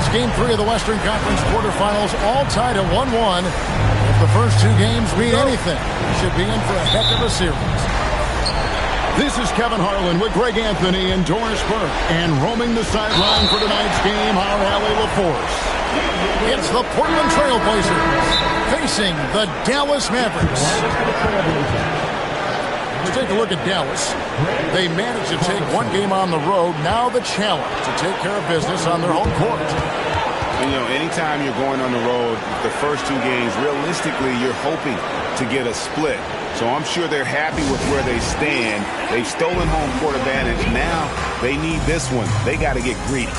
It's Game 3 of the Western Conference quarterfinals, all tied at 1-1. If the first two games mean anything, should be in for a heck of a series. This is Kevin Harlan with Greg Anthony and Doris Burke. And roaming the sideline for tonight's game, our Allie LaForce. It's the Portland Trail Blazers facing the Dallas Mavericks. Let's take a look at Dallas. They managed to take one game on the road. Now the challenge to take care of business on their home court. You know, anytime you're going on the road, the first two games, realistically, you're hoping to get a split. So I'm sure they're happy with where they stand. They've stolen home court advantage. Now they need this one. They got to get greedy.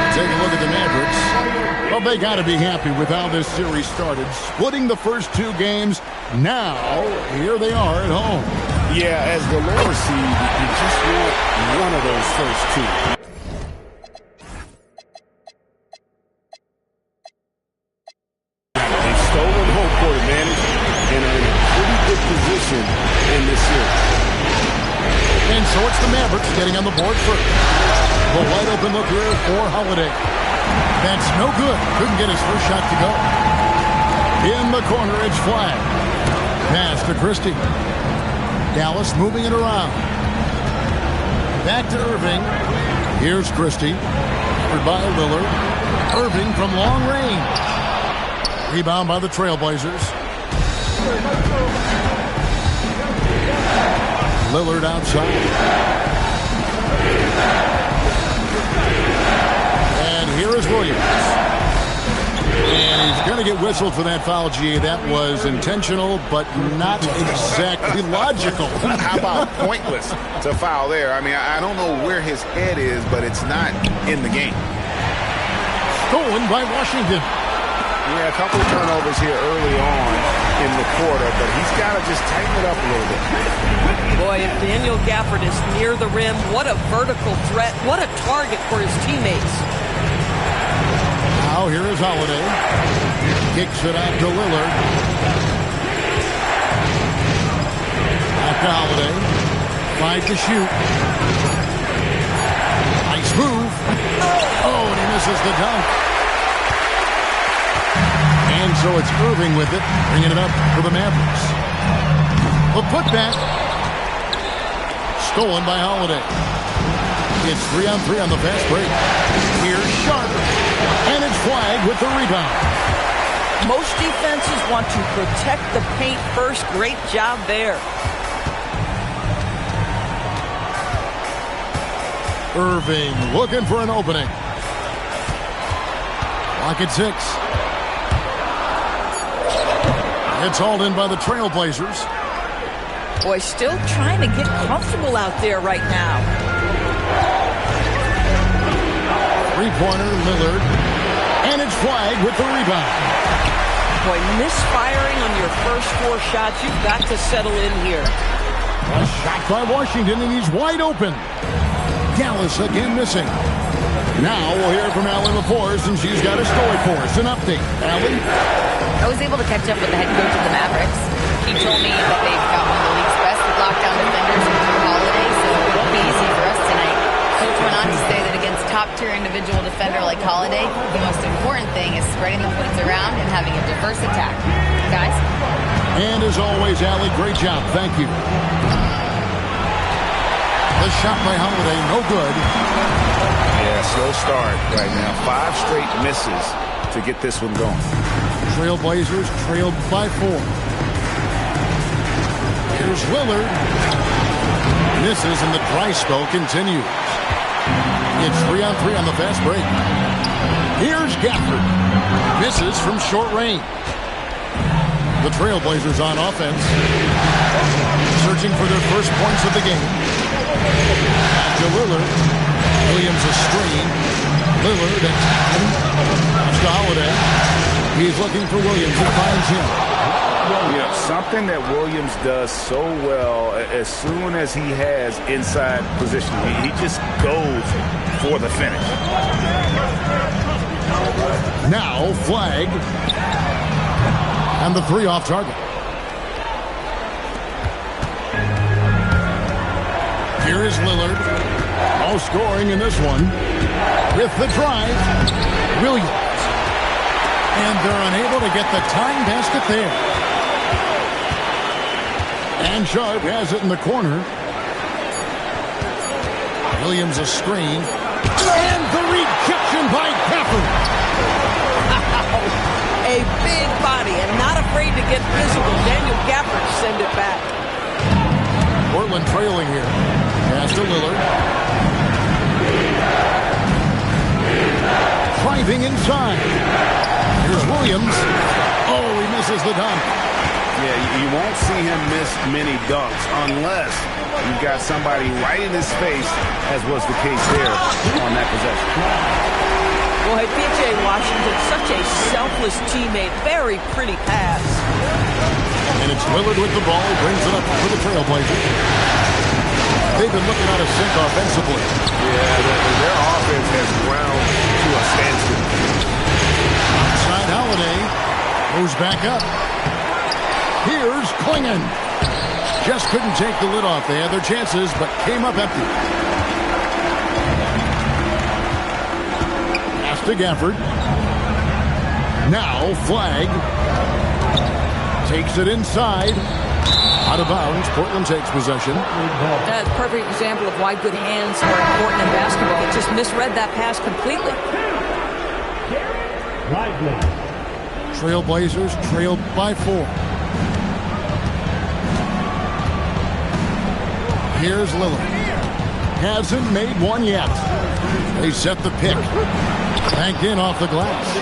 Take a look at the Mavericks. Well, they got to be happy with how this series started. Splitting the first two games. Now, here they are at home. Yeah, as the lower seed, you just want one of those first two. They've stolen home court advantage and are in a pretty good position in this series. And so it's the Mavericks getting on the board first. The wide open look here for Holiday. That's no good. Couldn't get his first shot to go. In the corner, it's Flag. Pass to Christie. Dallas moving it around. Back to Irving. Here's Christie. Covered by Lillard. Irving from long range. Rebound by the Trailblazers. Lillard outside. Here is Williams. And he's going to get whistled for that foul, G. That was intentional, but not exactly logical. How about pointless to foul there? I mean, I don't know where his head is, but it's not in the game. Stolen by Washington. Yeah, a couple of turnovers here early on in the quarter, but he's got to just tighten it up a little bit. Boy, if Daniel Gafford is near the rim, what a vertical threat. What a target for his teammates. Now here is Holiday. Kicks it out to Lillard. Back to Holiday. 5 to shoot. Nice move. Oh, and he misses the dunk. And so it's Irving with it, bringing it up for the Mavericks. The putback. Stolen by Holiday. It's 3-on-3 on the fast break. Here's Sharp. And it's Flag with the rebound. Most defenses want to protect the paint first. Great job there. Irving looking for an opening. Clock at 6. It's hauled in by the Trailblazers. Boy, still trying to get comfortable out there right now. Three-pointer, Lillard. And it's Flag with the rebound. Boy, misfiring on your first 4 shots. You've got to settle in here. A shot by Washington, and he's wide open. Dallas again missing. Now we'll hear from Allie LaForce, and she's got a story for us. An update. Allie? I was able to catch up with the head coach of the Mavericks. He told me that they've got one of the league's best lockdown defenders with Holiday, so on to say that against top-tier individual defender like Holiday, the most important thing is spreading the points around and having a diverse attack. Guys? And as always, Allie, great job. Thank you. The shot by Holiday, no good. Yeah, slow start right now. 5 straight misses to get this one going. Trail Blazers trailed by 4. Here's Lillard. Misses and the dry spell continues. It's 3-on-3 on the fast break. Here's Gafford. Misses from short range. The Trail Blazers on offense. Searching for their first points of the game. Back to Lillard. Williams a screen. Lillard at to Holiday. He's looking for Williams and finds him. Yeah, something that Williams does so well as soon as he has inside position. He just goes for the finish. Now flag. And the 3 off target. Here is Lillard. No scoring in this one. With the drive, Williams. And they're unable to get the tying basket there. And Sharp has it in the corner. Williams a screen. And the rejection by Gafford. A big body and not afraid to get physical. Daniel Gafford send it back. Portland trailing here. Pass to Lillard. Driving inside. Here's Williams. Oh, he misses the dunk. Yeah, you won't see him miss many dunks unless you've got somebody right in his face, as was the case there on that possession. Well, hey, P.J. Washington, such a selfless teammate. Very pretty pass. And it's Lillard with the ball. Brings it up for the Trailblazers. They've been looking out of sync offensively. Yeah, their offense has ground to a standstill. Outside Holiday. Moves back up. Here's Klingon. Just couldn't take the lid off. They had their chances, but came up empty. Pass to Gafford. Now flag. Takes it inside. Out of bounds. Portland takes possession. That's a perfect example of why good hands are important in basketball. Just misread that pass completely. Trailblazers trailed by 4. Here's Lillard. Hasn't made one yet. They set the pick. Banked in off the glass.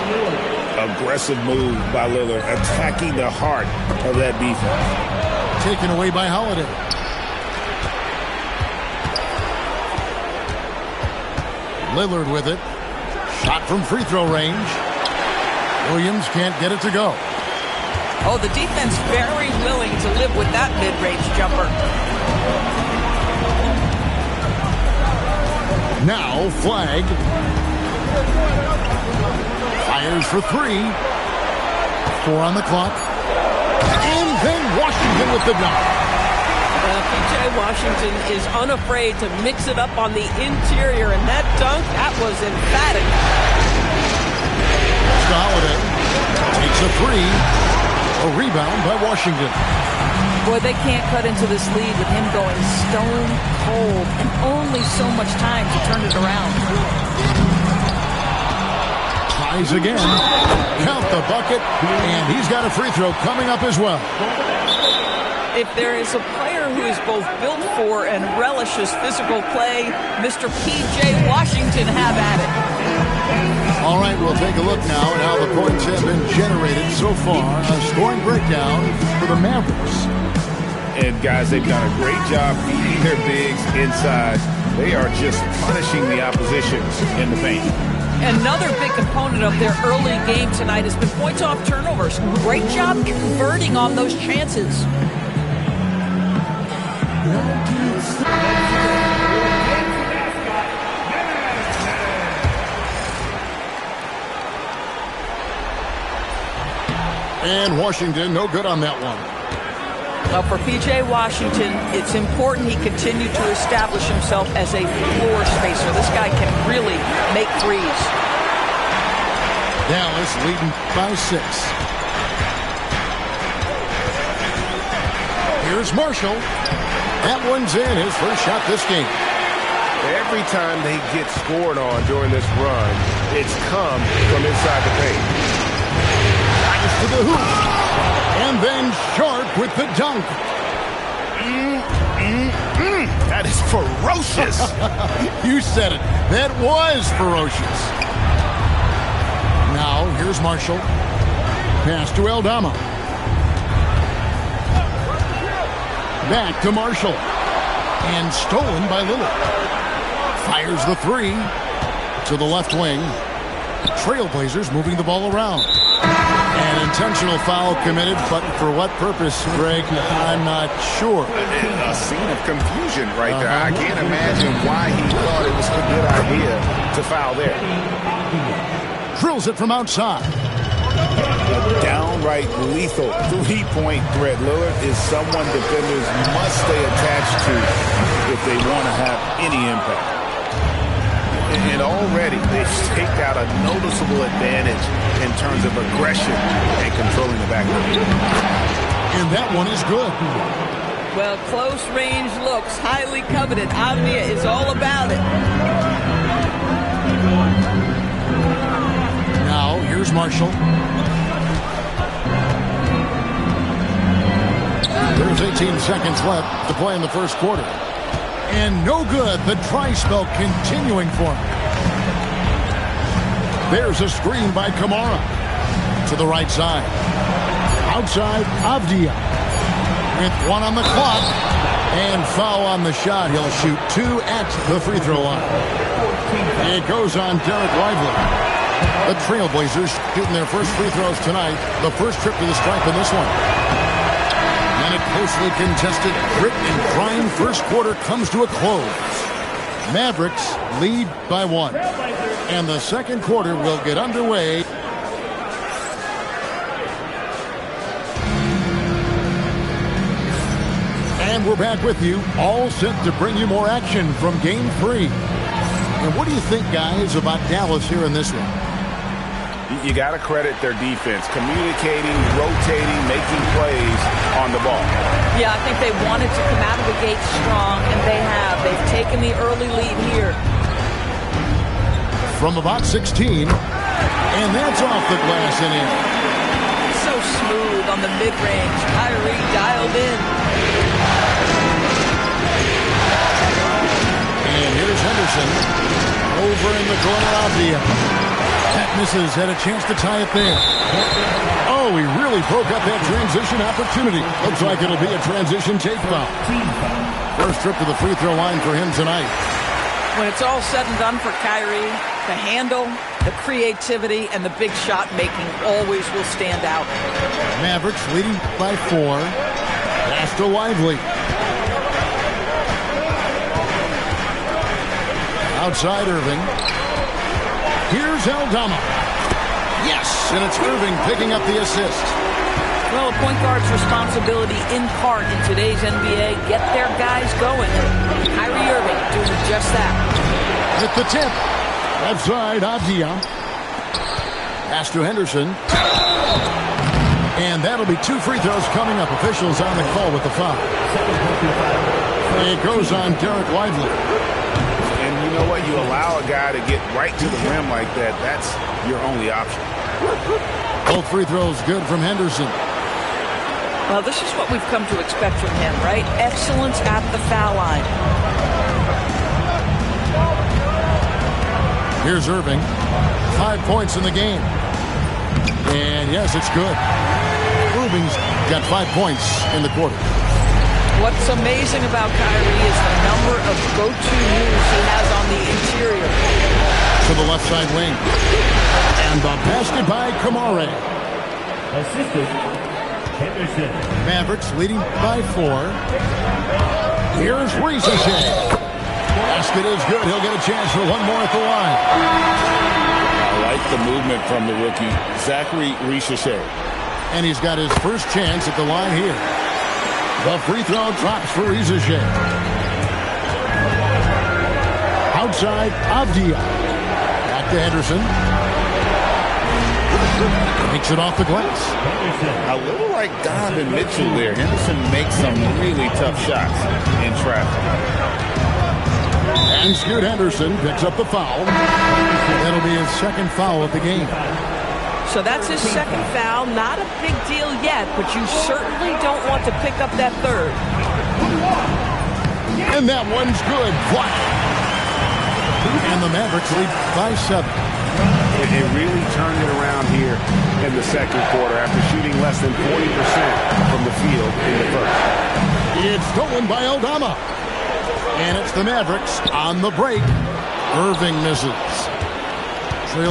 Aggressive move by Lillard, attacking the heart of that defense. Taken away by Holiday. Lillard with it. Shot from free throw range. Williams can't get it to go. Oh, the defense very willing to live with that mid-range jumper. Now flag. Fires for 3. 4 on the clock. And then Washington with the dunk. P.J. Washington is unafraid to mix it up on the interior, and that dunk, that was emphatic. Holiday takes a 3. A rebound by Washington. Boy, they can't cut into this lead with him going stone cold and only so much time to turn it around. Tries again. Count the bucket. And he's got a free throw coming up as well. If there is a player who is both built for and relishes physical play, Mr. P.J. Washington have at it. All right, we'll take a look now at how the points have been generated so far. A scoring breakdown for the Mavericks. And guys, they've done a great job feeding their bigs inside. They are just punishing the opposition in the paint. Another big component of their early game tonight has been points off turnovers. Great job converting on those chances. And Washington, no good on that one. Now for P.J. Washington, it's important he continue to establish himself as a floor spacer. This guy can really make threes. Dallas leading by 6. Here's Marshall. That one's in, his first shot this game. Every time they get scored on during this run, it's come from inside the paint. Nice to the hoop. And then Sharp with the dunk. That is ferocious. You said it. That was ferocious. Now, here's Marshall. Pass to Aldama. Back to Marshall. And stolen by Lillard. Fires the 3 to the left wing. Trailblazers moving the ball around. An intentional foul committed, but for what purpose, Greg, I'm not sure. A scene of confusion right there. I can't imagine why he thought it was a good idea to foul there. Drills it from outside. A downright lethal three-point threat. Lillard is someone defenders must stay attached to if they want to have any impact. And already they've staked out a noticeable advantage in terms of aggression and controlling the backcourt. And that one is good. Well, close range looks, highly coveted. Avdia is all about it. Now, here's Marshall. There's 18 seconds left to play in the first quarter. And no good. The try spell continuing for him. There's a screen by Kamara. To the right side. Outside, Avdia. With 1 on the clock. And foul on the shot. He'll shoot 2 at the free throw line. It goes on Derek Lively. The Trailblazers shooting their first free throws tonight. The first trip to the stripe in this one. And a closely contested grit and grind first quarter comes to a close. Mavericks lead by 1. And the second quarter will get underway. And we're back with you, all set to bring you more action from Game 3. And what do you think, guys, about Dallas here in this one? You got to credit their defense, communicating, rotating, making plays on the ball. Yeah, I think they wanted to come out of the gate strong, and they have. They've taken the early lead here. From about 16, and that's off the glass and in. So smooth on the mid-range. Kyrie dialed in. And here's Henderson over in the corner of the. That misses, had a chance to tie it there. Oh, he really broke up that transition opportunity. Looks like it'll be a transition take foul. First trip to the free throw line for him tonight. When it's all said and done for Kyrie, the handle, the creativity, and the big shot making always will stand out. Mavericks leading by 4. Pass to Lively. Outside Irving. Here's Aldama. Yes, and it's Irving picking up the assist. Well, a point guard's responsibility in part in today's NBA, get their guys going. Kyrie Irving doing just that. With the tip. Left side, Avdia. Pass to Henderson. And that'll be 2 free throws coming up. Officials on the call with the foul. It goes on Derek Lively. And you know what? You allow a guy to get right to the rim like that. That's your only option. Both free throws good from Henderson. Well, this is what we've come to expect from him, right? Excellence at the foul line. Here's Irving. 5 points in the game. And yes, it's good. Irving's got 5 points in the quarter. What's amazing about Kyrie is the number of go-to moves he has on the interior. To the left side wing. And the basket by Kamara. Assistant, Henderson. Mavericks leading by 4. Here's Blazerz. Basket is good. He'll get a chance for one more at the line. I like the movement from the rookie, Zachary Blazerz. And he's got his first chance at the line here. The free throw drops for Blazerz. Outside, Avdia. Back to Henderson. Makes it off the glass. A little like Donovan Mitchell there. Henderson makes some really tough shots in traffic. And Scoot Henderson picks up the foul. That'll be his second foul of the game. So that's his second foul. Not a big deal yet, but you certainly don't want to pick up that third. And that one's good. What? And the Mavericks lead by 7. It really turned it around here in the second quarter after shooting less than 40% from the field in the first. It's stolen by Aldama. And it's the Mavericks on the break. Irving misses.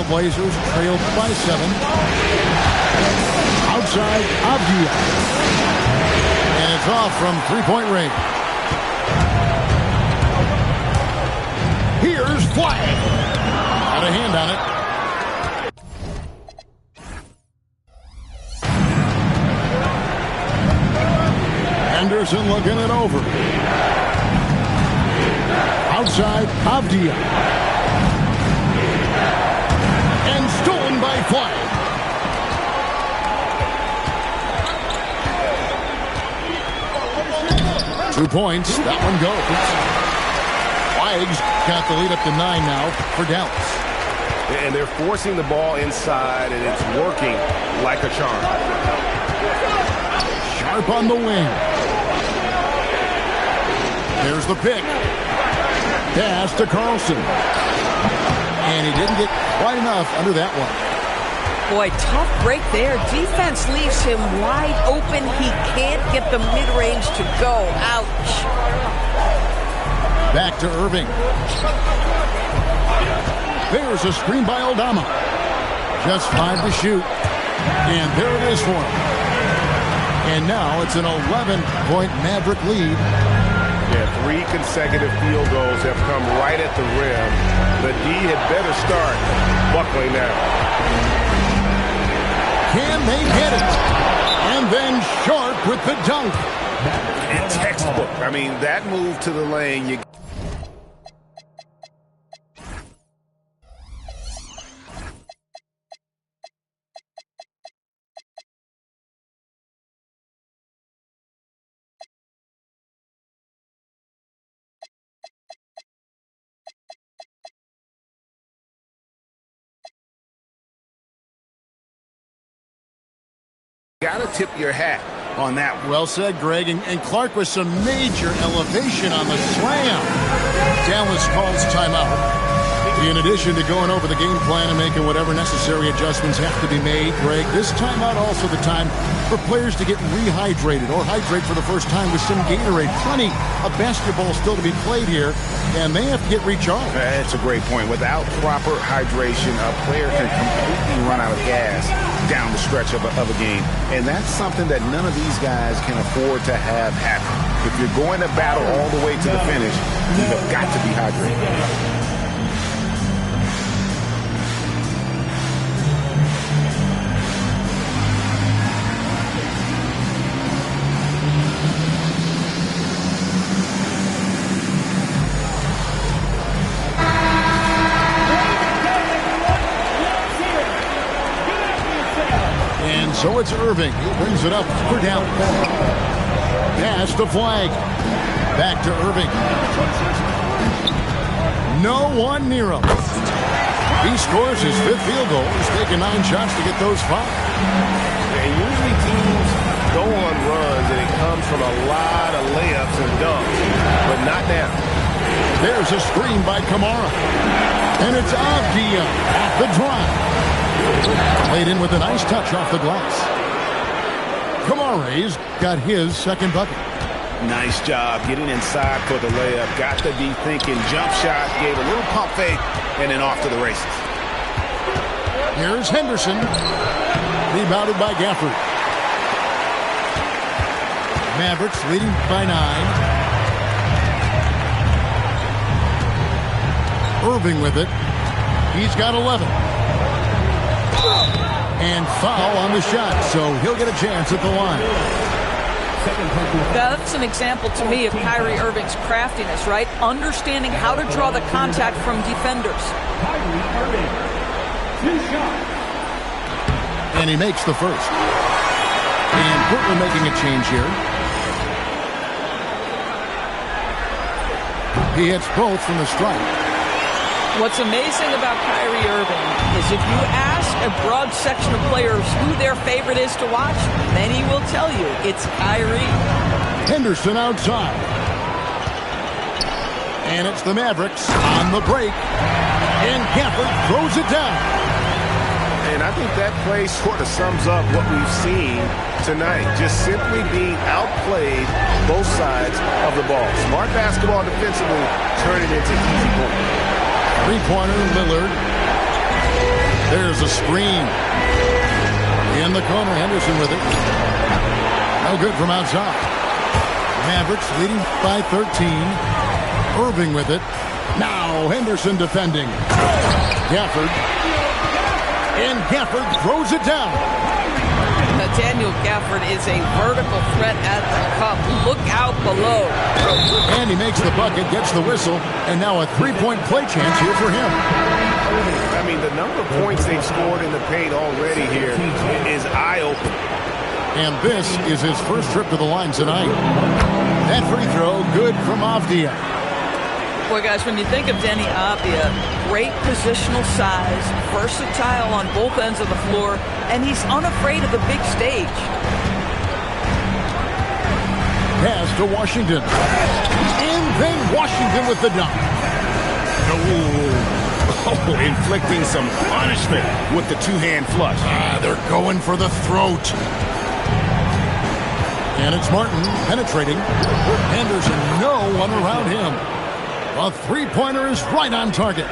Blazers trailed by 7. Outside, Avdia. And it's off from three-point range. Here's Flag. Got a hand on it. Henderson looking it over. Outside, Avdia. And stolen by Flag. Two points. That one goes. Flag's got the lead up to 9 now for Dallas. And they're forcing the ball inside, and it's working like a charm. Sharp on the wing. There's the pick. Pass to Carlson. And he didn't get quite enough under that one. Boy, tough break there. Defense leaves him wide open. He can't get the mid-range to go. Ouch. Back to Irving. There's a screen by Aldama. Just 5 to shoot. And there it is for him. And now it's an 11-point Maverick lead. Yeah, 3 consecutive field goals have come right at the rim. The D had better start buckling now. Can they get it? And then Sharp with the dunk. And textbook. I mean, that move to the lane, you got to tip your hat on that one. Well said, Greg. And Clark with some major elevation on the slam. Dallas calls timeout. In addition to going over the game plan and making whatever necessary adjustments have to be made, Greg, this timeout also the time for players to get rehydrated or hydrate for the first time with some Gatorade. Plenty of basketball still to be played here, and they have to get recharged. That's a great point. Without proper hydration, a player can completely run out of gas down the stretch of a game. And that's something that none of these guys can afford to have happen. If you're going to battle all the way to the finish, you have got to be hydrated. So it's Irving. He brings it up for Dallas. Pass to Flag. Back to Irving. No one near him. He scores his 5th field goal. He's taken 9 shots to get those 5. And usually teams go on runs and it comes from a lot of layups and dunks, but not now. There's a screen by Kamara. And it's Avdia off the drive. Laid in with a nice touch off the glass. Kamara's got his second bucket. Nice job getting inside for the layup. Got the D thinking. Jump shot. Gave a little pump fake. And then off to the races. Here's Henderson. Rebounded by Gafford. Mavericks leading by 9. Irving with it. He's got 11. And foul on the shot, so he'll get a chance at the line. second personal foul. That's an example to me of Kyrie Irving's craftiness, right? Understanding how to draw the contact from defenders. Kyrie Irving, 2 shots. And he makes the first. And Portland making a change here. He hits both from the stripe. What's amazing about Kyrie Irving is if you ask a broad section of players who their favorite is to watch, many will tell you it's Kyrie. Henderson outside. And it's the Mavericks on the break. And Gafford throws it down. And I think that play sort of sums up what we've seen tonight. Just simply being outplayed both sides of the ball. Smart basketball defensively, turning into easy points. Three-pointer, Lillard. There's a screen. In the corner, Henderson with it. No good from outside. Mavericks leading by 13. Irving with it. Now Henderson defending. Gafford. And Gafford throws it down. Daniel Gafford is a vertical threat at the cup. Look out below. And he makes the bucket, gets the whistle, and now a three-point play chance here for him. I mean, the number of points they've scored in the paint already here is eye-opening. And this is his first trip to the line tonight. That free throw, good from Avdia. Boy, guys, when you think of Deni Avdia, great positional size, versatile on both ends of the floor, and he's unafraid of the big stage. Pass to Washington. And then Washington with the dunk. Oh, inflicting some punishment with the two-hand flush. They're going for the throat. And it's Martin penetrating. Henderson, no one around him. A three-pointer is right on target.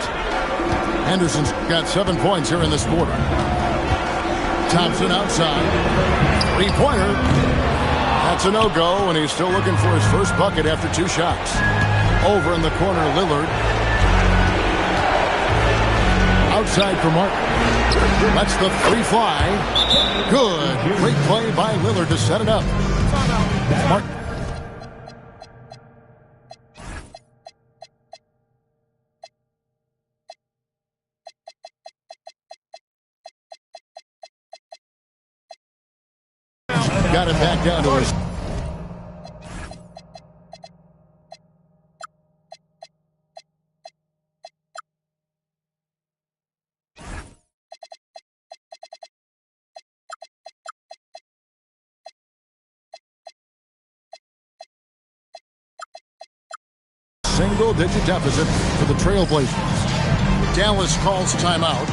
Henderson's got 7 points here in this quarter. Thompson outside. Three-pointer. That's a no-go, and he's still looking for his first bucket after 2 shots. Over in the corner, Lillard. Outside for Martin. That's the three fly. Good. Great play by Lillard to set it up. Martin. Got it back down to his. Single-digit deficit for the Trailblazers. Dallas calls timeout.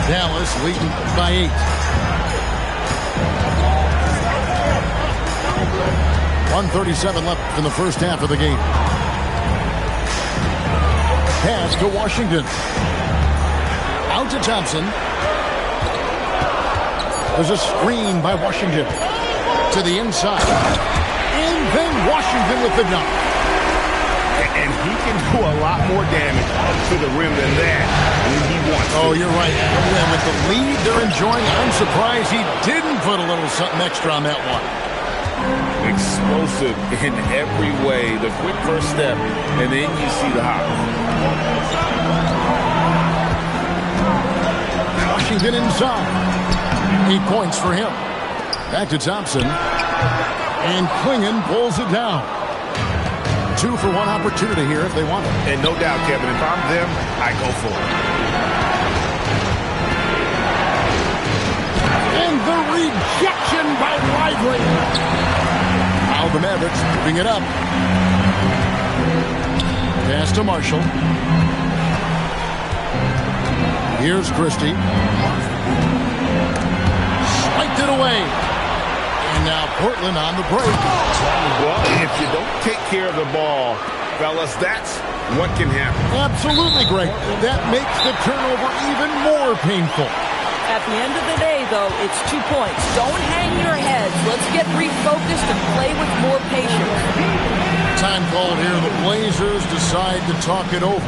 Dallas leading by 8. 1:37 left in the first half of the game. Pass to Washington. Out to Thompson. There's a screen by Washington. To the inside. And then Washington with the dunk. And he can do a lot more damage to the rim than that when he wants to. Oh, you're right. And with the lead they're enjoying, I'm surprised he didn't put a little something extra on that one. Explosive in every way. The quick first step, and then you see the hop. Washington inside. 8 points for him. Back to Thompson. And Klingon pulls it down. 2 for 1 opportunity here if they want it. And no doubt, Kevin, if I'm them, I go for it. And the rejection by Lively. Now the Mavericks picking it up. Pass to Marshall. Here's Christie. Spiked it away. And now Portland on the break. Well, if you don't take care of the ball, fellas, that's what can happen. Absolutely great. That makes the turnover even more painful. At the end of the day, though, it's 2 points. Don't hang your heads. Let's get refocused and play with more patience. Time called here. The Blazers decide to talk it over.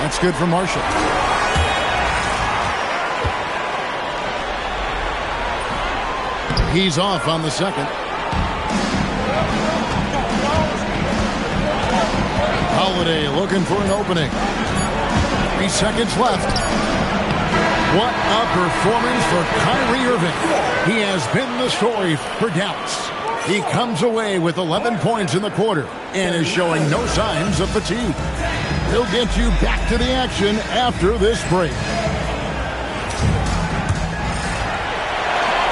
That's good for Marshall. He's off on the second. Holiday looking for an opening. 3 seconds left. What a performance for Kyrie Irving. He has been the story for Dallas. He comes away with 11 points in the quarter and is showing no signs of fatigue. He'll get you back to the action after this break.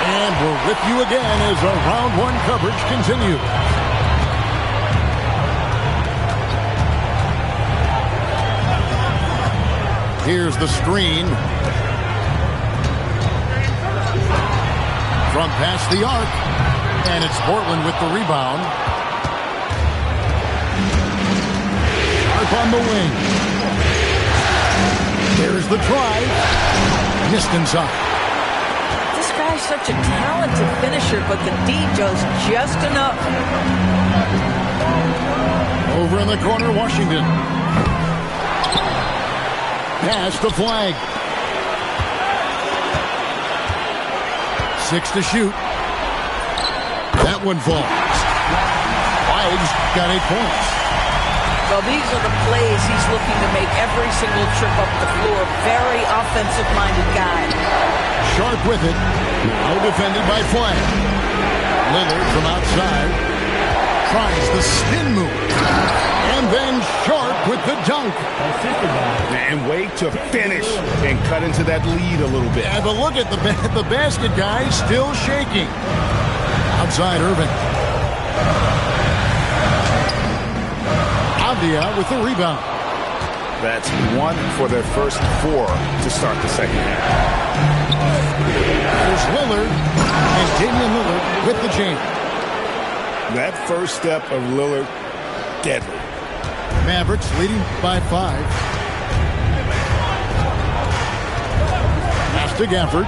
And we're with you again as our round one coverage continues. Here's the screen. From past the arc. And it's Portland with the rebound. Sharp on the wing. There's the drive. Missed inside. This guy's such a talented finisher, but the D does just enough. Over in the corner, Washington. Pass the flag. 6 to shoot. That one falls. Flag's got 8 points. Well, these are the plays he's looking to make every single trip up the floor. Very offensive-minded guy. Sharp with it. Now defended by Flag. Lillard from outside. Tries the spin move. And then Sharp with the dunk. And wait to finish and cut into that lead a little bit. Yeah, but look at the basket guy still shaking. Outside Irving. Avdia with the rebound. That's 1 for their first 4 to start the second half. There's Lillard. And Damian Lillard with the chain. That first step of Lillard, deadly. Mavericks leading by 5. Pass to Gafford.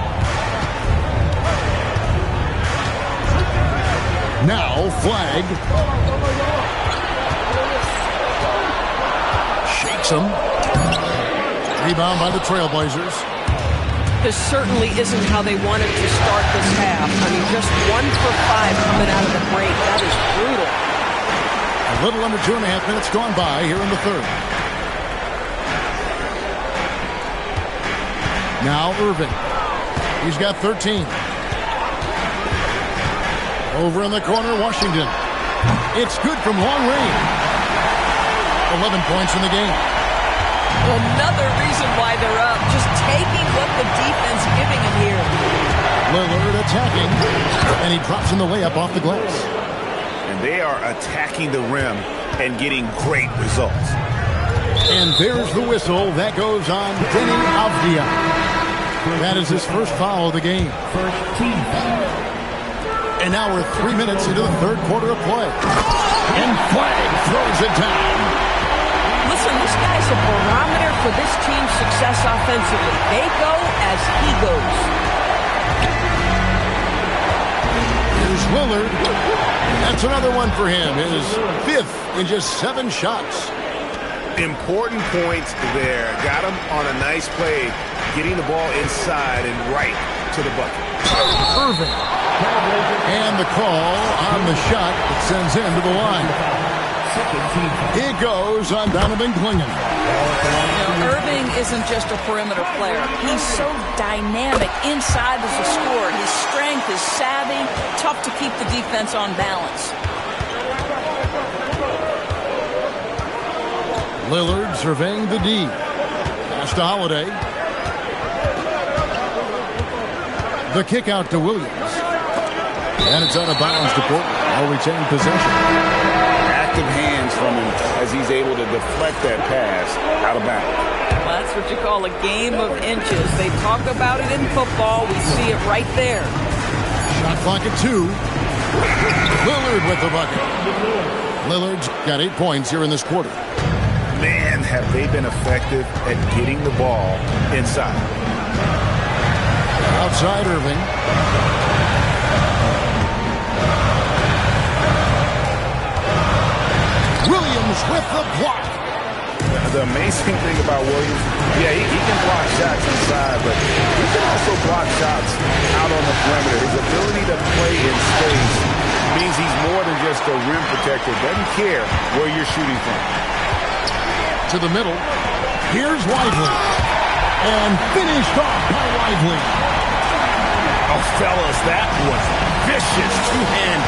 Now Flag. Shakes him. Rebound by the Trailblazers. This certainly isn't how they wanted to start this half. I mean, just 1 for 5 coming out of the break. That is brutal. A little under 2.5 minutes gone by here in the third. Now Irving. He's got 13. Over in the corner, Washington. It's good from long range. 11 points in the game. Another reason why they're up. Just taking what the defense giving him here. Lillard attacking. And he drops in the layup off the glass. And they are attacking the rim and getting great results. And there's the whistle. That goes on Denny Avdia. That is his first foul of the game. First team foul. And now we're 3 minutes into the third quarter of play. And Flag throws it down. Listen, this guy's a barometer for this team's success offensively. They go as he goes. Here's Lillard. That's another one for him. His 5th in just 7 shots. Important points there. Got him on a nice play, getting the ball inside and right to the bucket. Irving. And the call on the shot that sends him to the line. It goes on Donovan Clingan. Irving isn't just a perimeter player. He's so dynamic inside as a scorer. His strength, his savvy, tough to keep the defense on balance. Lillard surveying the D. Pass to Holiday. The kick out to Williams. And it's out of bounds to Portland. They'll retain possession. active hands from him as he's able to deflect that pass out of bounds. Well, that's what you call a game of inches. They talk about it in football. We see it right there. Shot clock at 2. Lillard with the bucket. Lillard's got 8 points here in this quarter. Man, have they been effective at getting the ball inside. Outside Irving. Williams with the block. The amazing thing about Williams, yeah, he can block shots inside, but he can also block shots out on the perimeter. His ability to play in space means he's more than just a rim protector. Doesn't care where you're shooting from. To the middle. Here's Lively. And finished off by Lively. Oh, fellas, that was vicious two-hand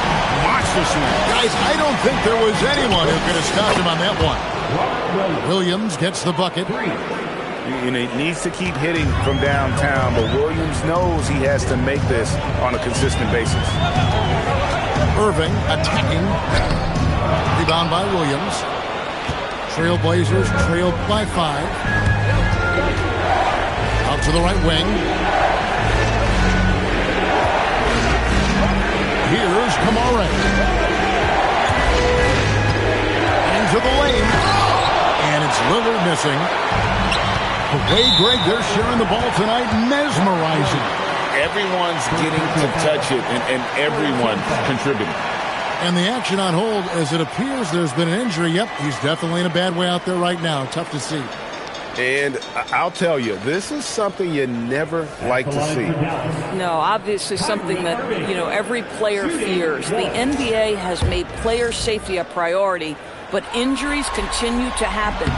monster swing. Guys, I don't think there was anyone who could have stopped him on that one. Williams gets the bucket. He needs to keep hitting from downtown, but Williams knows he has to make this on a consistent basis. Irving attacking. Rebound by Williams. Trail Blazers trailed by 5. Out to the right wing. Here's Kamara. Into the lane. And it's Lillard missing. The way, Greg, they're sharing the ball tonight, mesmerizing. Everyone's getting to touch it, and everyone contributing. And the action on hold, as it appears there's been an injury. Yep, he's definitely in a bad way out there right now. Tough to see. And I'll tell you, this is something you never like to see. No, obviously something that, every player fears. The NBA has made player safety a priority, but injuries continue to happen.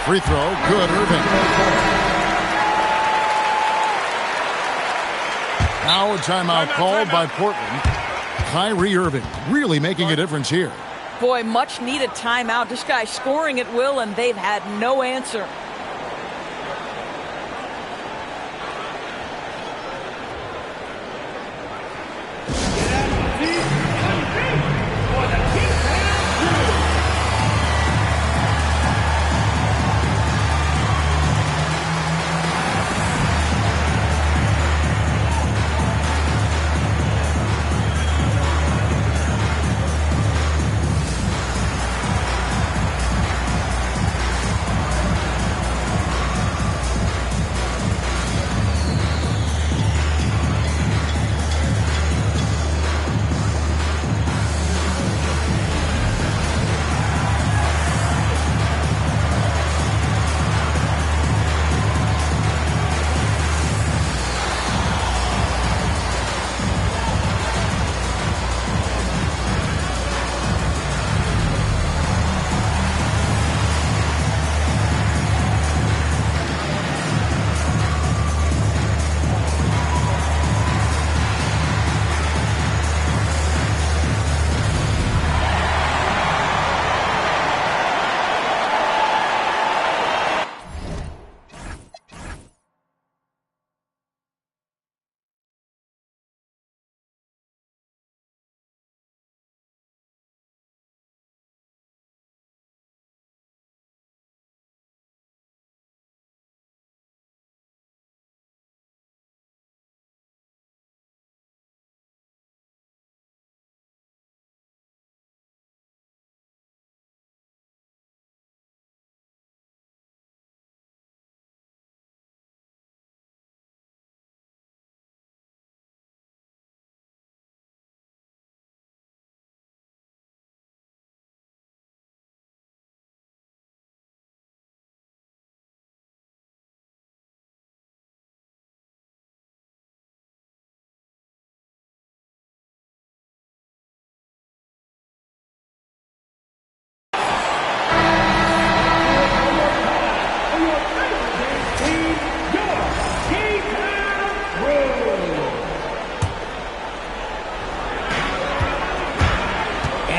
Free throw, good, Irving. Now a timeout called by Portland. Kyrie Irving really making a difference here. Boy, much needed timeout. This guy's scoring at will, and they've had no answer.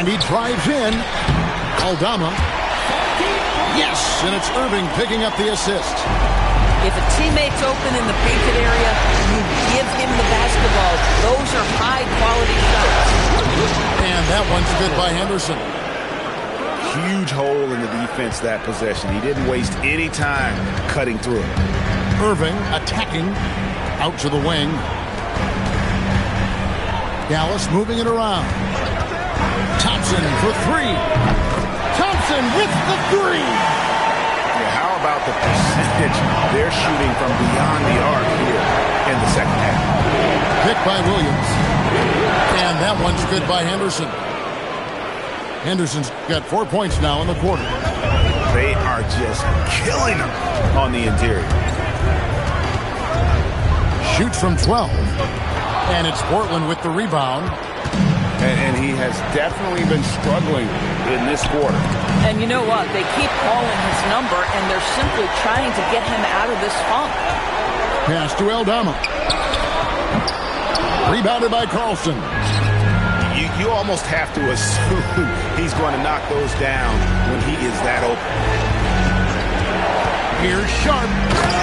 And he drives in. Aldama. Yes, and it's Irving picking up the assist. If a teammate's open in the painted area, you give him the basketball. Those are high-quality shots. And that one's good by Henderson. huge hole in the defense that possession. He didn't waste any time cutting through. Irving attacking out to the wing. Dallas moving it around. Thompson for three. Thompson with the three. Yeah, how about the percentage they're shooting from beyond the arc here in the second half? Pick by Williams. And that one's good by Henderson. Henderson's got 4 points now in the quarter. They are just killing them on the interior. Shoots from 12. And it's Portland with the rebound. And he has definitely been struggling in this quarter. And you know what? They keep calling his number, and they're simply trying to get him out of this funk. Pass to Aldama. Rebounded by Carlson. You almost have to assume he's going to knock those down when he is that open. Here's Sharp.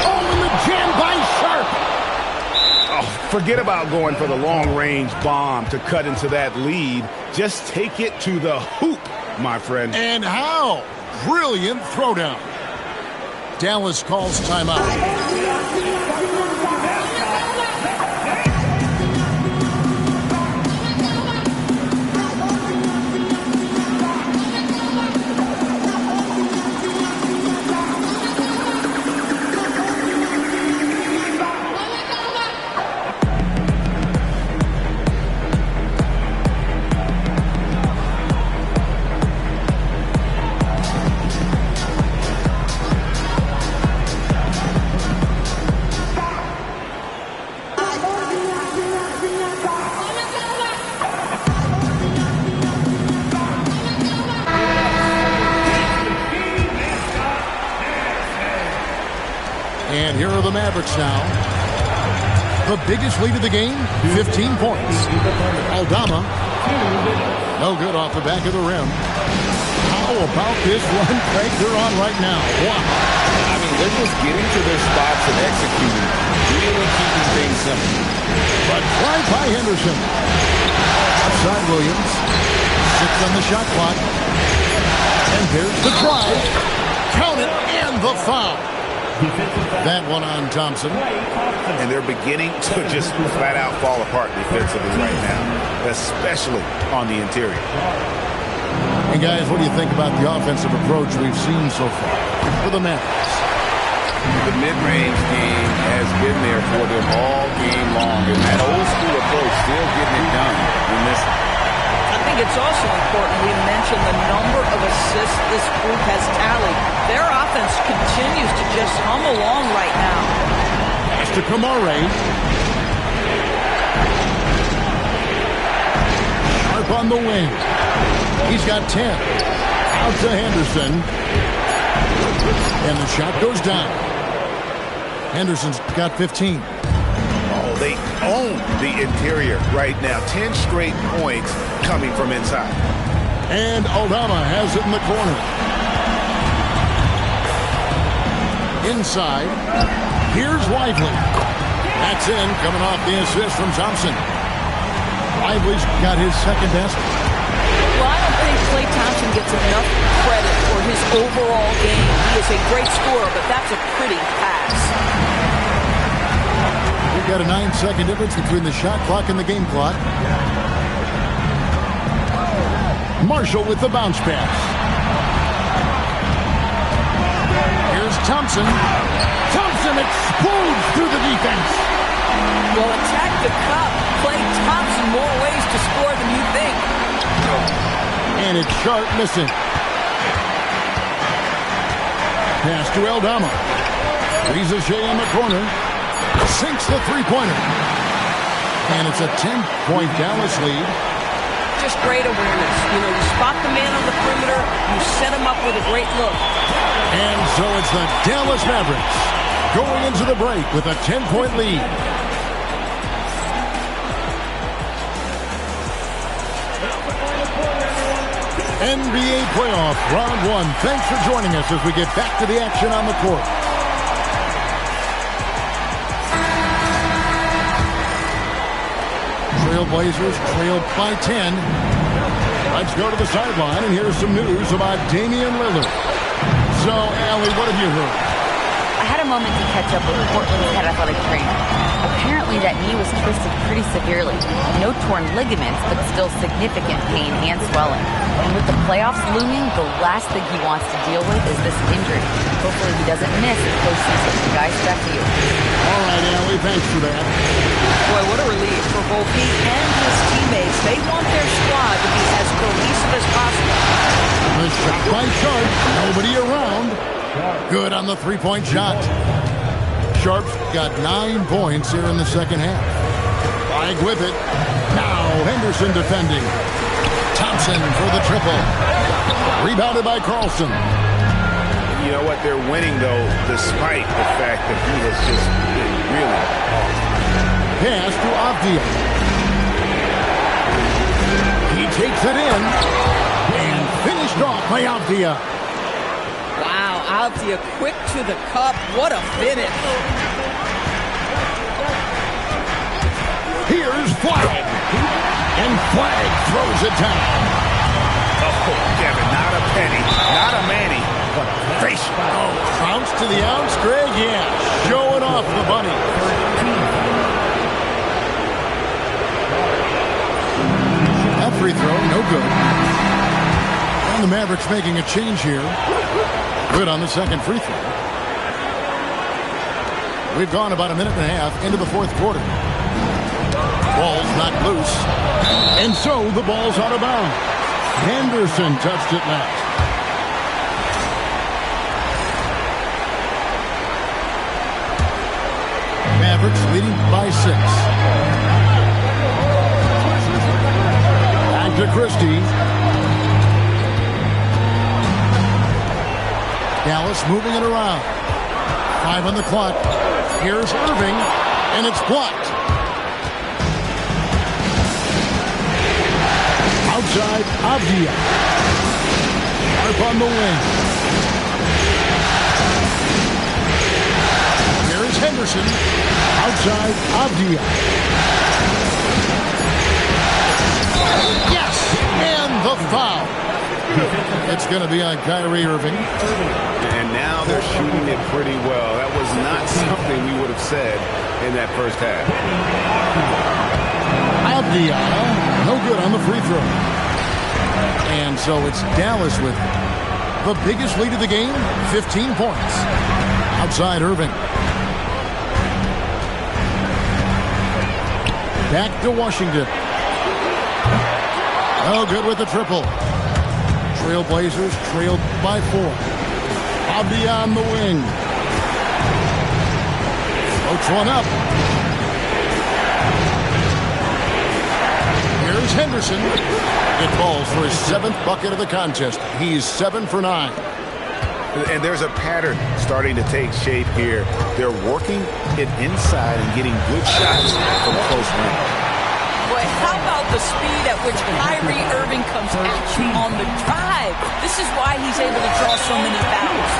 Oh, and the jam by Sharp. Oh, forget about going for the long-range bomb to cut into that lead. Just take it to the hoop, my friend. And how? Brilliant throwdown. Dallas calls timeout. And here are the Mavericks now. The biggest lead of the game, 15 points. Aldama. No good off the back of the rim. How about this run Craig they're on right now? Wow. I mean, they're just getting to their spots and executing. Really keeping things simple. But drive by Henderson. Outside Williams. 6 on the shot clock. And there's the drive. Count it and the foul. That one on Thompson. And they're beginning to just flat out fall apart defensively right now, especially on the interior. And guys, what do you think about the offensive approach we've seen so far for the Mavericks? The mid-range game has been there for them all game long, and that old school approach still getting it done in this. I think it's also important we mention the number of assists this group has tallied. Their offense continues to just hum along right now. Pass to Kamare. Sharp on the wing. He's got 10. Out to Henderson. And the shot goes down. Henderson's got 15. Oh, they own the interior right now. 10 straight points coming from inside. And Aldama has it in the corner. Inside. Here's Lively. That's in, coming off the assist from Thompson. Lively's got his second basket. Well, I don't think Klay Thompson gets enough credit for his overall game. He is a great scorer, but that's a pretty pass. We've got a 9-second difference between the shot clock and the game clock. Marshall with the bounce pass. Here's Thompson. Thompson explodes through the defense. Well, attack the cup. Klay Thompson more ways to score than you think. And it's Sharp missing. Pass to Aldama. Blazerz in the corner. Sinks the three-pointer. And it's a 10-point Dallas lead. Just great awareness. You know, you spot the man on the perimeter, you set him up with a great look. And so it's the Dallas Mavericks going into the break with a 10-point lead. NBA playoff round 1. Thanks for joining us as we get back to the action on the court. Trail Blazers trailed by 10. Let's go to the sideline, and here's some news about Damian Lillard. So, Allie, what have you heard? I had a moment to catch up with Portland's head athletic trainer. Apparently that knee was twisted pretty severely. No torn ligaments, but still significant pain and swelling. And with the playoffs looming, the last thing he wants to deal with is this injury. Hopefully he doesn't miss the postseason. Guys, back to you. All right, Allie, thanks for that. Boy, what a relief for both he and his teammates. They want their squad to be as cohesive as possible. The shot by Sharp. Nobody around. Good on the three-point shot. Sharp's got 9 points here in the second half. Flag with it. Now Henderson defending. Thompson for the triple. Rebounded by Carlson. You know what? They're winning, though, despite the fact that he has just been really awesome. Pass to Avdia. He takes it in. And finished off by Avdia. Wow, Avdia quick to the cup. What a finish. Here's Flag. And Flag throws it down. Oh, Kevin, not a penny, not a Manny, but a face. Oh, bounce to the outs, Greg. Yeah, showing off the bunny. That free throw, no good. And the Mavericks making a change here. Good on the second free throw. We've gone about a minute and a half into the fourth quarter. Ball's not loose. And so the ball's out of bounds. Henderson touched it last. Mavericks leading by 6. Back to Christie. Dallas moving it around. 5 on the clock. Here's Irving, and it's blocked. Outside, Avdia. Sharp on the wing. Here's Henderson. Outside, Avdia. Yes! And the foul. It's going to be on Kyrie Irving. And now they're shooting it pretty well. That was not something we would have said in that first half. Avdia, no good on the free throw. And so it's Dallas with the biggest lead of the game, 15 points. Outside Irving. Back to Washington. No good with the triple. Trail Blazers trailed by 4. Avdia on the wing. Floats one up. Here's Henderson. It falls for his 7th bucket of the contest. He's 7 for 9. And there's a pattern starting to take shape here. They're working it inside and getting good shots from close range. Boy, how about the speed at which Kyrie Irving comes at you on the drive? This is why he's able to draw so many fouls.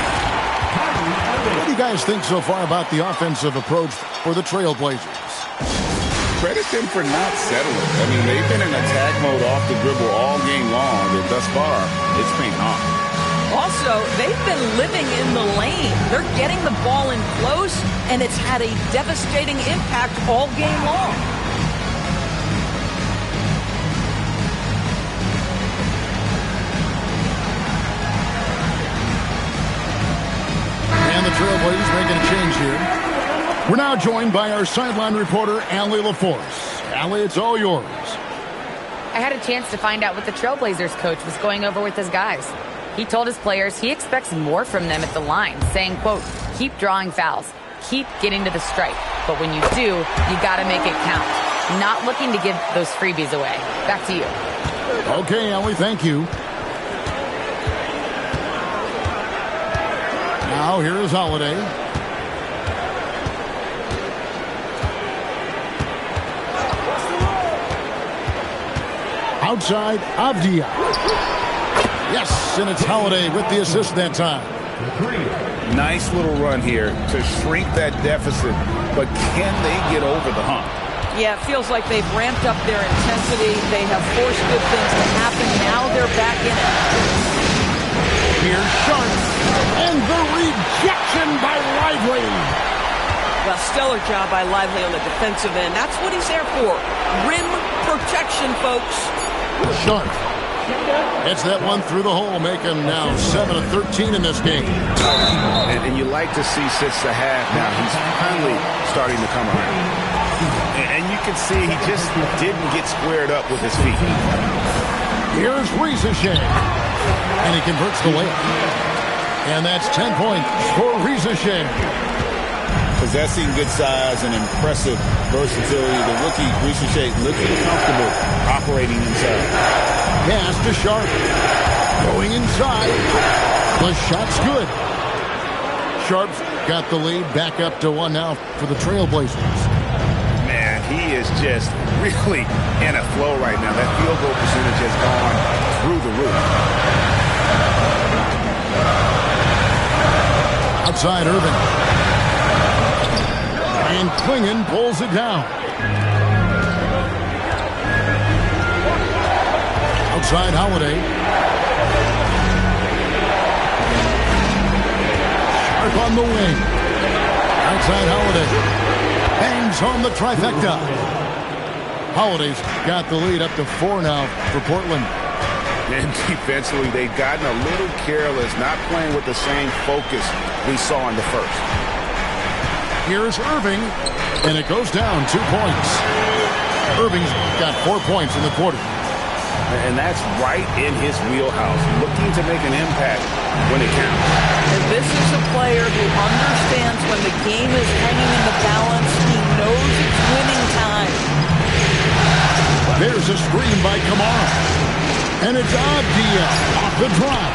What do you guys think so far about the offensive approach for the Trail Blazers? Credit them for not settling. I mean, they've been in attack mode off the dribble all game long, and thus far, it's paying off. Also, they've been living in the lane. They're getting the ball in close, and it's had a devastating impact all game long. And the Trailblazers making a change here. We're now joined by our sideline reporter, Allie LaForce. Allie, it's all yours. I had a chance to find out what the Trailblazers coach was going over with his guys. He told his players he expects more from them at the line, saying, quote, keep drawing fouls, keep getting to the stripe. But when you do, you got to make it count. Not looking to give those freebies away. Back to you. Okay, Allie, thank you. Now here is Holiday. Outside, Avdia. Yes, and it's Holiday with the assist that time. Nice little run here to shrink that deficit, but can they get over the hump? Yeah, it feels like they've ramped up their intensity. They have forced good things to happen. Now they're back in it. Here's Sharp. And the rejection by Lively. Well, stellar job by Lively on the defensive end. That's what he's there for. Rim protection, folks. Sharp. Hits that one through the hole, make him now 7 of 13 in this game. And you like to see since the half now, he's finally starting to come around. And you can see he just didn't get squared up with his feet. Here's Blazerz. And he converts the layup. And that's 10 points for Blazerz. Possessing good size and impressive versatility. The rookie, Blazerz, looking comfortable operating inside. Pass to Sharp. Going inside. The shot's good. Sharp's got the lead back up to 1 now for the Trailblazers. Man, he is just really in a flow right now. That field goal percentage has gone through the roof. Outside Irving. And Klingon pulls it down. Outside Holiday. Sharp on the wing. Outside Holiday. Bangs on the trifecta. Holiday's got the lead up to 4 now for Portland. And defensively, they've gotten a little careless, not playing with the same focus we saw in the first. Here's Irving, and it goes down 2 points. Irving's got 4 points in the quarter. And that's right in his wheelhouse, looking to make an impact when it counts. And this is a player who understands when the game is hanging in the balance. He knows it's winning time. There's a screen by Kamara. And it's Abdia off the drop.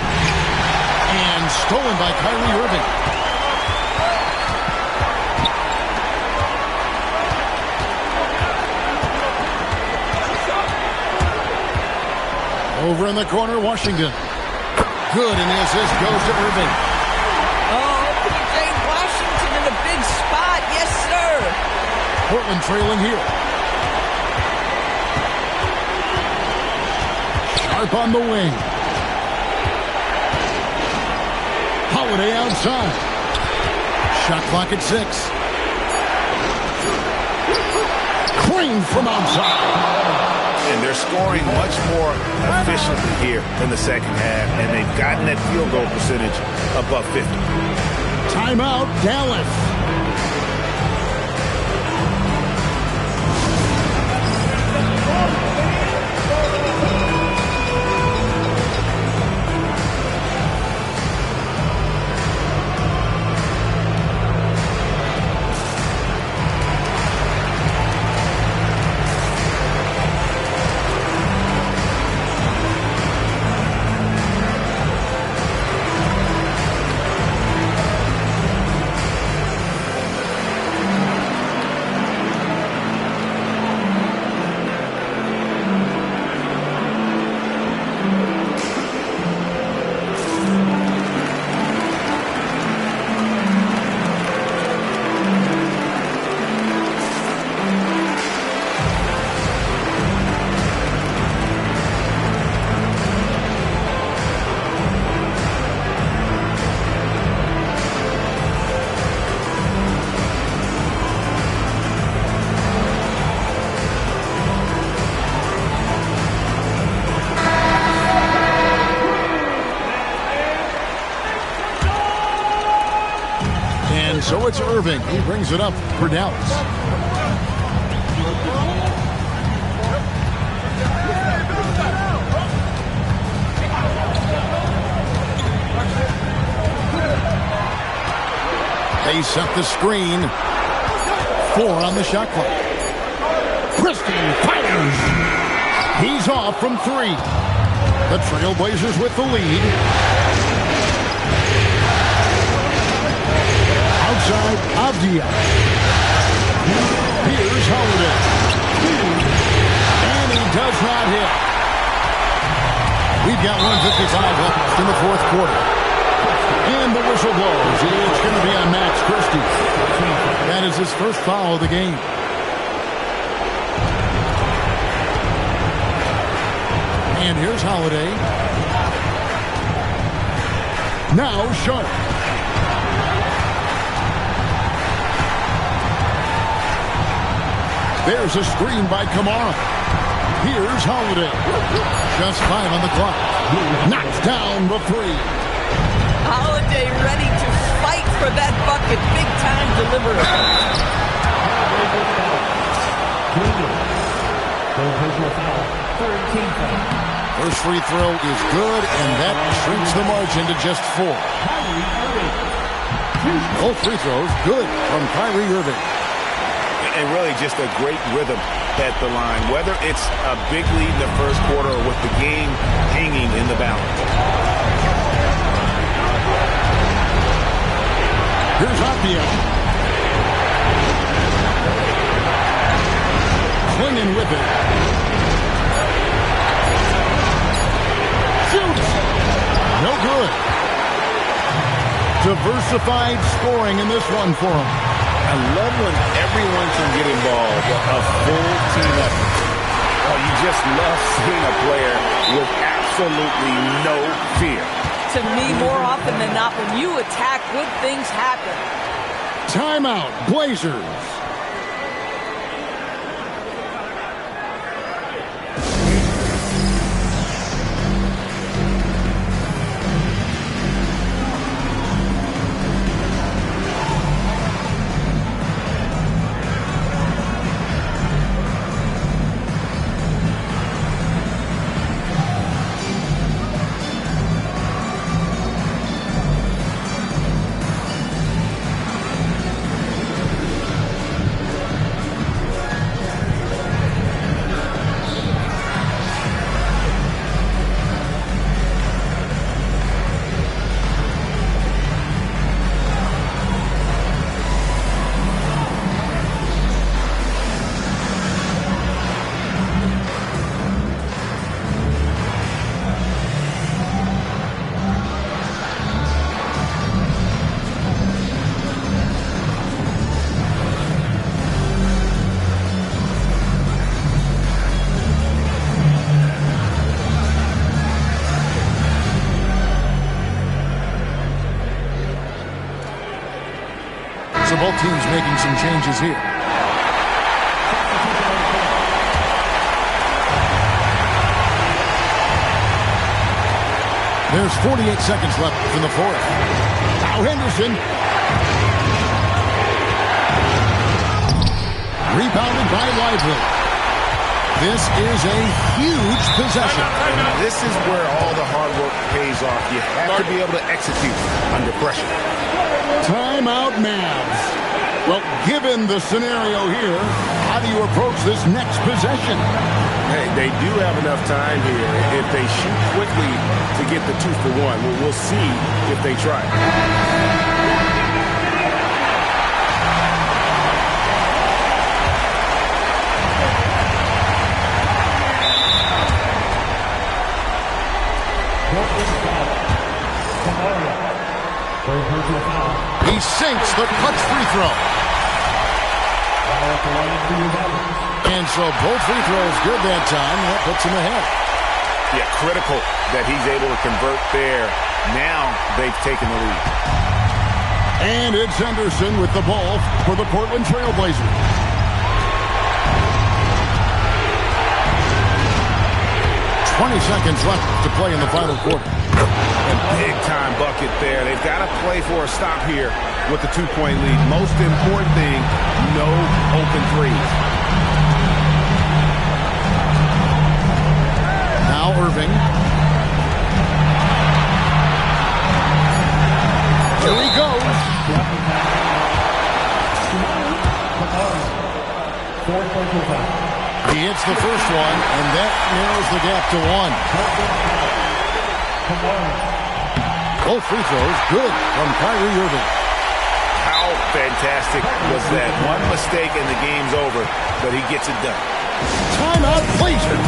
And stolen by Kyrie Irving. Over in the corner, Washington. Good, and the assist goes to Irving. Oh, P.J. Washington in a big spot. Yes, sir. Portland trailing here. Sharp on the wing. Holiday outside. Shot clock at 6. Green from outside. And they're scoring much more efficiently here in the second half, and they've gotten that field goal percentage above 50. Timeout, Dallas. So it's Irving. He brings it up for Dallas. They set the screen. 4 on the shot clock. Christie fires. He's off from 3. The Trailblazers with the lead. Outside, Abdia. Here's Holiday. And he does not hit. We've got 1:55 left in the 4th quarter. And the whistle blows. It's going to be on Max Christie. That is his first foul of the game. And here's Holiday. Now Sharp. There's a screen by Kamara. Here's Holiday. Just 5 on the clock. Knocks down the 3. Holiday ready to fight for that bucket. Big time delivery. First free throw is good, and that shrinks the margin to just 4. Both free throws good from Kyrie Irving. And really just a great rhythm at the line, whether it's a big lead in the first quarter or with the game hanging in the balance. Here's Appiah. Clinging with it. Shoots. No good. Diversified scoring in this one for him. I love when everyone can get involved, a full team effort. Oh, you just love seeing a player with absolutely no fear. To me, more often than not, when you attack, good things happen. Timeout, Blazers. So both teams making some changes here. There's 48 seconds left in the fourth. Now Henderson. Rebounded by Lively. This is a huge possession. This is where all the hard work pays off. You have to be able to execute under pressure. Timeout, Mavs. Well, given the scenario here, how do you approach this next possession? Hey, they do have enough time here. If they shoot quickly to get the 2 for 1, we'll see if they try. He sinks the clutch free throw. And so both free throws good that time. That puts him ahead. Yeah, critical that he's able to convert there. Now they've taken the lead. And it's Henderson with the ball for the Portland Trail Blazers. "20 seconds left to play in the final quarter. A big-time bucket there. They've got to play for a stop here with the 2-point lead. Most important thing, no open threes. Now Irving. Here he goes. He hits the first one, and that narrows the gap to 1. Both free throws good from Kyrie Irving. How fantastic was that? One mistake and the game's over, but he gets it done. Timeout, Blazers.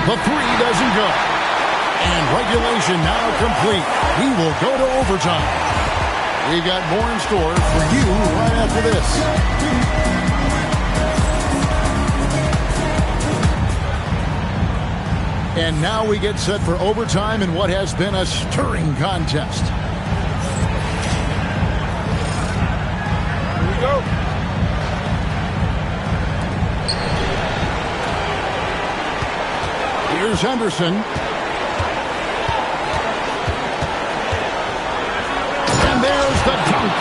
The three doesn't go. And regulation now complete. We will go to overtime. We've got more in store for you right after this. And now we get set for overtime in what has been a stirring contest. Here we go. Here's Henderson. And there's the dunk.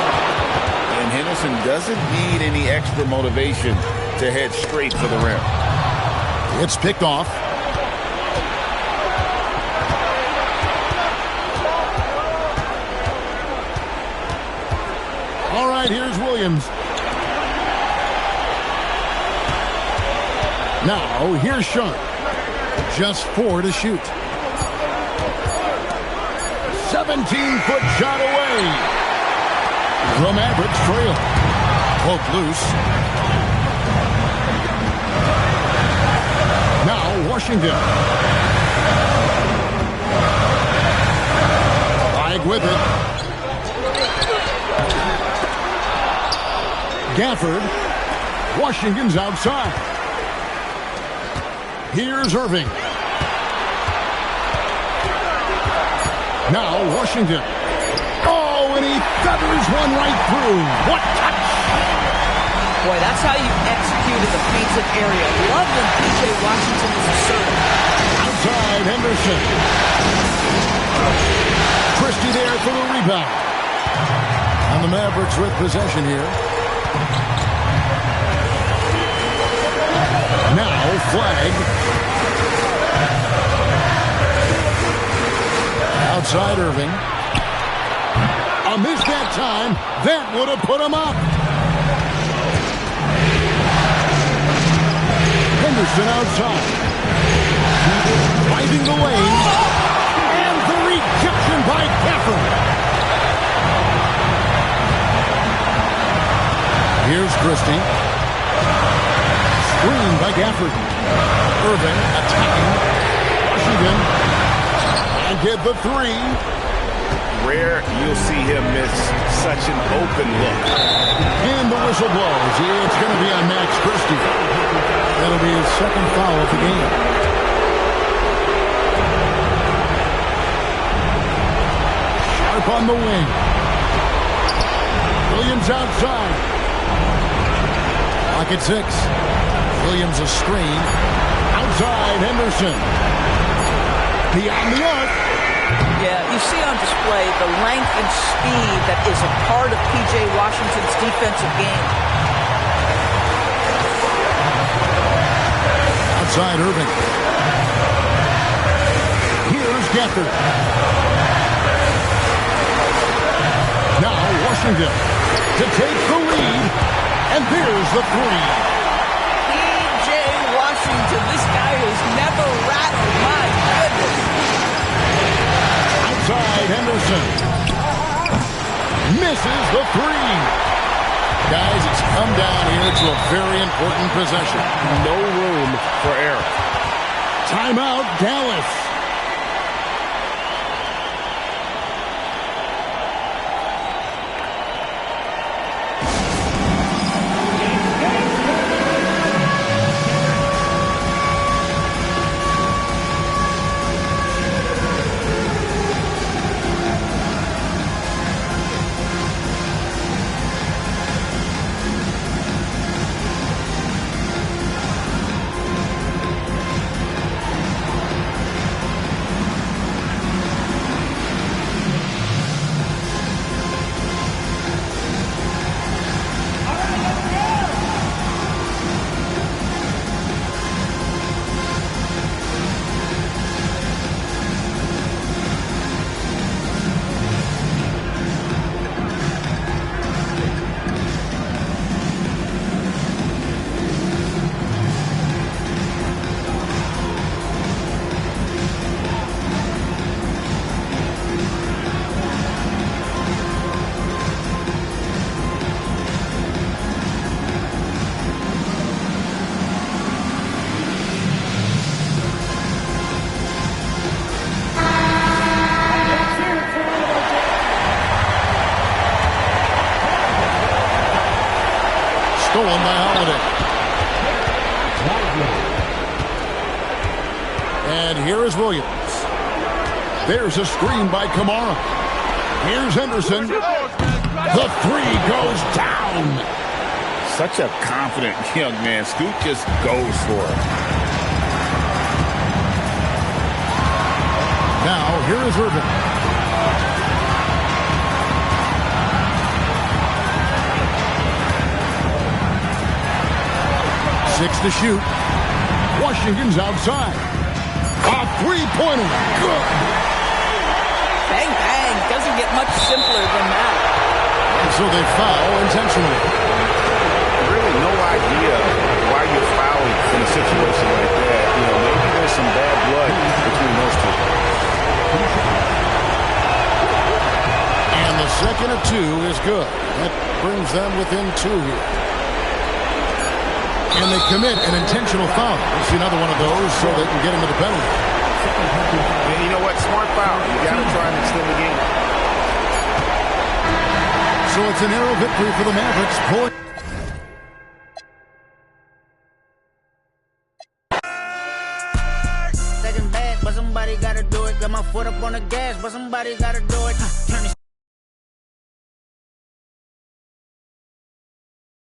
And Henderson doesn't need any extra motivation to head straight for the rim. It's picked off. All right, here's Williams. Now, here's Sean. Just 4 to shoot. 17-foot shot away. The Mavericks trail. Poke loose. Now, Washington. Flag with it. Gafford. Washington's outside. Here's Irving. Now Washington. Oh, and he feathers one right through. What touch! Boy, that's how you execute in the painted area. Love when P.J. Washington is assertive. Outside Henderson. Christie there for the rebound. And the Mavericks with possession here. Now flag. Outside Irving. A miss that time. That would have put him up. Henderson outside. Driving the lane. And the rejection by Gafford. Here's Christie. Screen by Gafford. Irving attacking. Washington. And get the three. Rare you'll see him miss such an open look. And the whistle blows. It's going to be on Max Christie. That'll be his second foul of the game. Sharp on the wing. Williams outside. Clock at 6. Williams a screen. Outside Henderson. Beyond the arc. Yeah, you see on display the length and speed that is a part of P.J. Washington's defensive game. Outside Irving. Here's Gafford. Now Washington to take the lead. And there's the three. P.J. Washington, this guy has never rattled. My goodness. Outside Henderson. Misses the three. Guys, it's come down here to a very important possession. No room for error. Timeout, Dallas. stolen by Holiday. And here is Williams. There's a screen by Kamara. Here's Henderson. The three goes down. Such a confident young man. Scoot just goes for it. Now, here is Irvin. Six to shoot. Washington's outside. A three-pointer. Good. Bang, bang. Doesn't get much simpler than that. And so they foul intentionally. Really no idea why you're fouling in a situation like that. You know, maybe there's some bad blood between those two. And the second of two is good. That brings them within two here. And they commit an intentional foul. We'll see another one of those so they can get into the penalty. And you know what? Smart foul. You got to try and extend the game. So it's a narrow victory for the Mavericks. Second bad, but somebody gotta do it. Got my foot up on the gas, but somebody gotta do it.